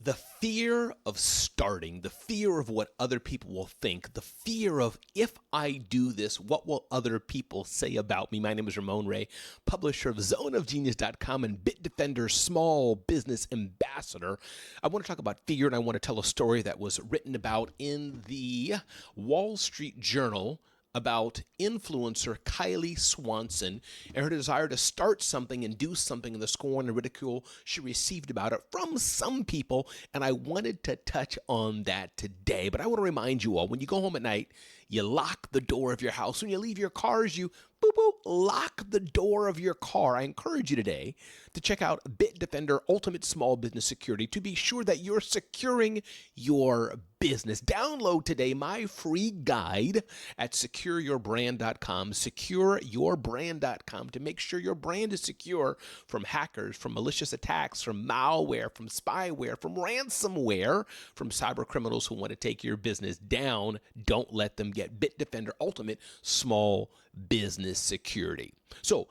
The fear of starting, the fear of what other people will think, the fear of if I do this, what will other people say about me? My name is Ramon Ray, publisher of zoneofgenius.com and Bitdefender Small Business Ambassador. I want to talk about fear, and I want to tell a story that was written about in the Wall Street Journal about influencer Kylie Swanson and her desire to start something and do something, and the scorn and ridicule she received about it from some people. And I wanted to touch on that today. But I want to remind you all, when you go home at night, you lock the door of your house. When you leave your cars, you lock the door of your car. I encourage you today to check out Bitdefender Ultimate Small Business Security to be sure that you're securing your business. Download today my free guide at secureyourbrand.com, secureyourbrand.com, to make sure your brand is secure from hackers, from malicious attacks, from malware, from spyware, from ransomware, from cyber criminals who want to take your business down. Don't let them get Bitdefender Ultimate Small Business Security. So,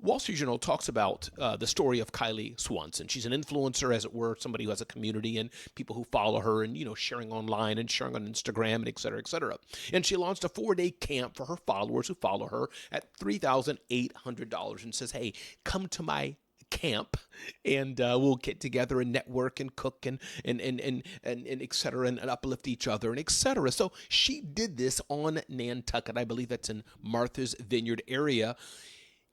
Wall Street Journal talks about the story of Kylie Swanson. She's an influencer, as it were, somebody who has a community and people who follow her and, sharing online and sharing on Instagram and et cetera, et cetera. And she launched a 4-day camp for her followers who follow her at $3,800 and says, hey, come to my camp and we'll get together and network and cook and et cetera, and uplift each other and et cetera. So she did this on Nantucket. I believe that's in Martha's Vineyard area.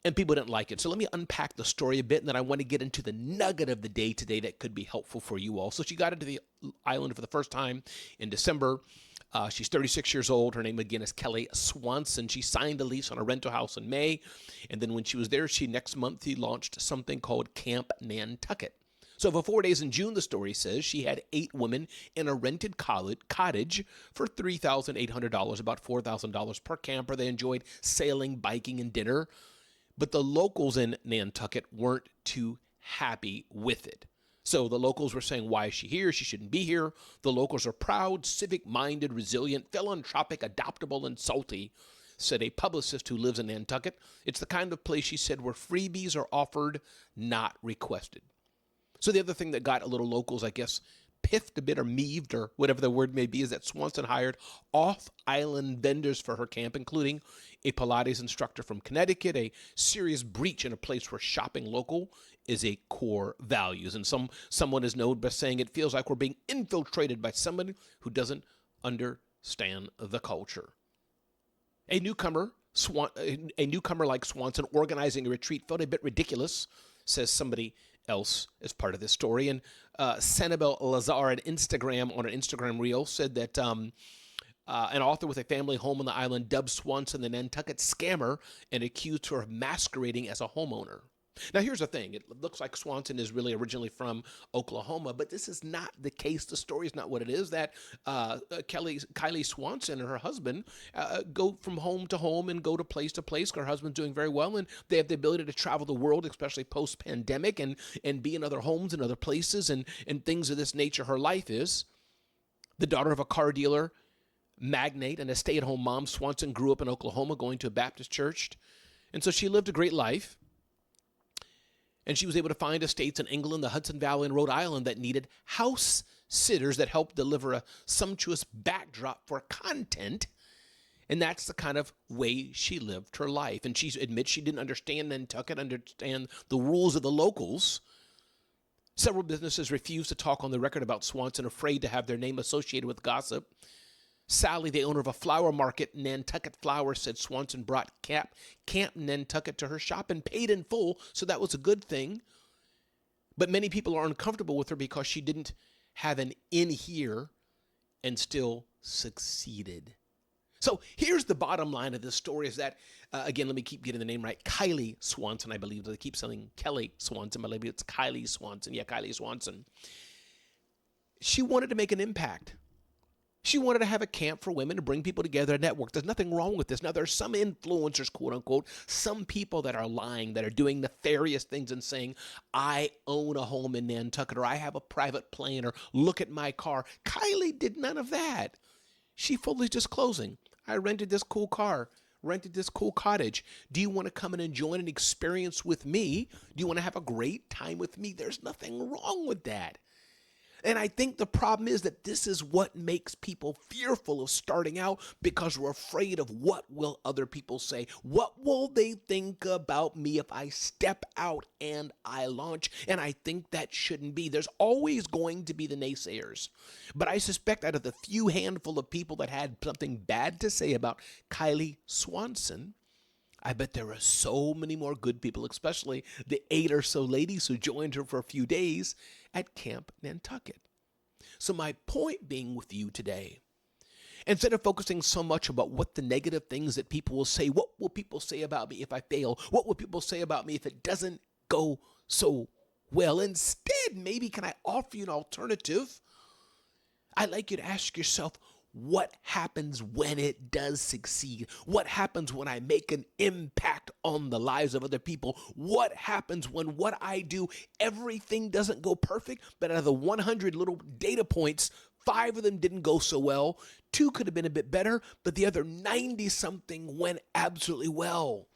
And people didn't like it. So let me unpack the story a bit, and then I want to get into the nugget of the day today that could be helpful for you all. So she got into the island for the first time in December. She's 36 years old. Her name, again, is Kylie Swanson. She signed a lease on a rental house in May. And then when she was there, next month, she launched something called Camp Nantucket. So for 4 days in June, the story says, she had 8 women in a rented cottage for $3,800, about $4,000 per camper. They enjoyed sailing, biking, and dinner. But the locals in Nantucket weren't too happy with it. So the locals were saying, why is she here? She shouldn't be here. The locals are proud, civic-minded, resilient, philanthropic, adoptable, and salty, said a publicist who lives in Nantucket. It's the kind of place, she said, where freebies are offered, not requested. So the other thing that got a little locals, I guess, piffed a bit or meaved or whatever the word may be, is that Swanson hired off-island vendors for her camp, including a Pilates instructor from Connecticut, a serious breach in a place where shopping local is a core values. And someone is known by saying it feels like we're being infiltrated by somebody who doesn't understand the culture. A newcomer like Swanson organizing a retreat felt a bit ridiculous, says somebody else as part of this story. And Sanibel Lazar on an Instagram reel said that an author with a family home on the island dubbed Swanson the Nantucket scammer and accused her of masquerading as a homeowner. Now, here's the thing. It looks like Swanson is really originally from Oklahoma, but this is not the case. The story is not what it is. That Kylie Swanson and her husband go from home to home and go to place. Her husband's doing very well, and they have the ability to travel the world, especially post-pandemic, and be in other homes and other places and things of this nature. Her life is the daughter of a car dealer magnate and a stay-at-home mom. Swanson grew up in Oklahoma, going to a Baptist church, and so she lived a great life. And she was able to find estates in England, the Hudson Valley, and Rhode Island that needed house sitters that helped deliver a sumptuous backdrop for content. And that's the kind of way she lived her life. And she admits she didn't understand Nantucket, understand the rules of the locals. Several businesses refused to talk on the record about Swanson, afraid to have their name associated with gossip. Sally, the owner of a flower market, Nantucket Flower, said Swanson brought Camp Nantucket to her shop and paid in full, so that was a good thing. But many people are uncomfortable with her because she didn't have an in here and still succeeded. So here's the bottom line of this story is that, again, let me keep getting the name right, Kylie Swanson, I believe. They keep saying Kelly Swanson, but maybe it's Kylie Swanson. Yeah, Kylie Swanson. She wanted to make an impact. She wanted to have a camp for women to bring people together, a network. There's nothing wrong with this. Now, there's some influencers, quote unquote, some people that are lying, that are doing nefarious things and saying, I own a home in Nantucket, or I have a private plane, or look at my car. Kylie did none of that. She fully disclosing, I rented this cool car, rented this cool cottage. Do you want to come and enjoy an experience with me? Do you want to have a great time with me? There's nothing wrong with that. And I think the problem is that this is what makes people fearful of starting out, because we're afraid of what will other people say. What will they think about me if I step out and I launch? And I think that shouldn't be. There's always going to be the naysayers. But I suspect out of the few handful of people that had something bad to say about Kylie Swanson, I bet there are so many more good people, especially the 8 or so ladies who joined her for a few days at Camp Nantucket. So my point being with you today, instead of focusing so much about what the negative things that people will say, what will people say about me if I fail? What will people say about me if it doesn't go so well? Instead, maybe can I offer you an alternative? I'd like you to ask yourself, what happens when it does succeed? What happens when I make an impact on the lives of other people? What happens when what I do, everything doesn't go perfect, but out of the 100 little data points, 5 of them didn't go so well, 2 could have been a bit better, but the other 90-something went absolutely well.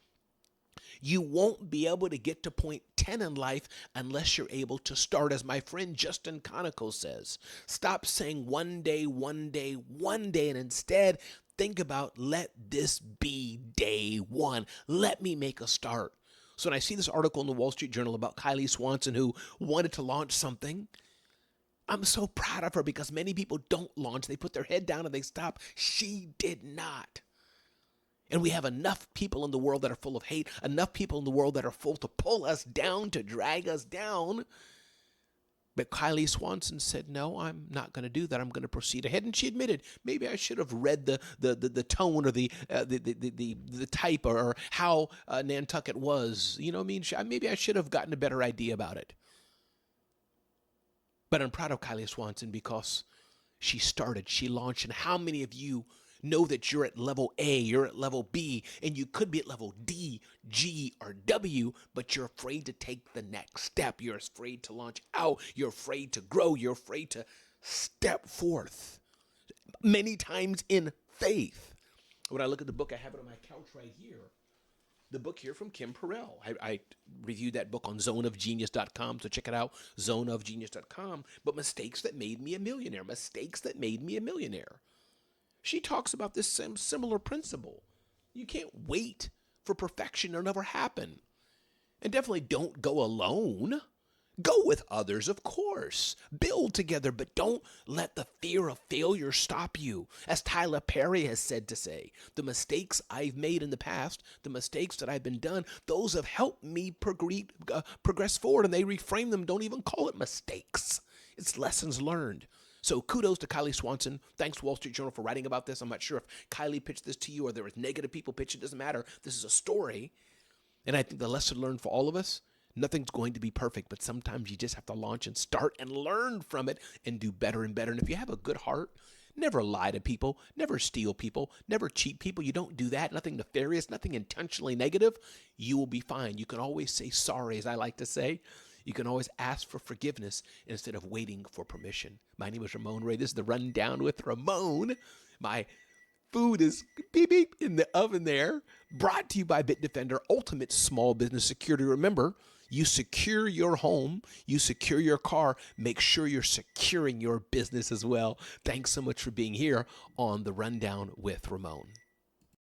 You won't be able to get to point 10 in life unless you're able to start. As my friend Justin Conoco says, stop saying one day, one day, one day, and instead think about, let this be day one. Let me make a start. So when I see this article in the Wall Street Journal about Kylie Swanson who wanted to launch something, I'm so proud of her, because many people don't launch. They put their head down and they stop. She did not. And we have enough people in the world that are full of hate, enough people in the world that are full to pull us down, to drag us down. But Kylie Swanson said, no, I'm not going to do that. I'm going to proceed ahead. And she admitted, maybe I should have read the tone or the type or how Nantucket was. You know what I mean? Maybe I should have gotten a better idea about it. But I'm proud of Kylie Swanson because she started, she launched. And how many of you know that you're at level A, you're at level B, and you could be at level D, G, or W, but you're afraid to take the next step. You're afraid to launch out. You're afraid to grow. You're afraid to step forth. Many times in faith. When I look at the book, I have it on my couch right here. The book here from Kim Perrell. I reviewed that book on zoneofgenius.com, so check it out, zoneofgenius.com. But mistakes that made me a millionaire. Mistakes that made me a millionaire. She talks about this similar principle. You can't wait for perfection. It'll never happen. And definitely don't go alone. Go with others, of course. Build together, but don't let the fear of failure stop you. As Tyler Perry has said to say, the mistakes I've made in the past, the mistakes that I've been done, those have helped me progress forward, and they reframe them. Don't even call it mistakes. It's lessons learned. So kudos to Kylie Swanson. Thanks, Wall Street Journal, for writing about this. I'm not sure if Kylie pitched this to you or there was negative people pitch. It doesn't matter. This is a story. And I think the lesson learned for all of us, nothing's going to be perfect, but sometimes you just have to launch and start and learn from it and do better and better. And if you have a good heart, never lie to people, never steal people, never cheat people. You don't do that. Nothing nefarious, nothing intentionally negative. You will be fine. You can always say sorry, as I like to say. You can always ask for forgiveness instead of waiting for permission. My name is Ramon Ray. This is the Rundown with Ramon. My food is beep beep in the oven there. Brought to you by Bitdefender, ultimate small business security. Remember, you secure your home, you secure your car. Make sure you're securing your business as well. Thanks so much for being here on the Rundown with Ramon.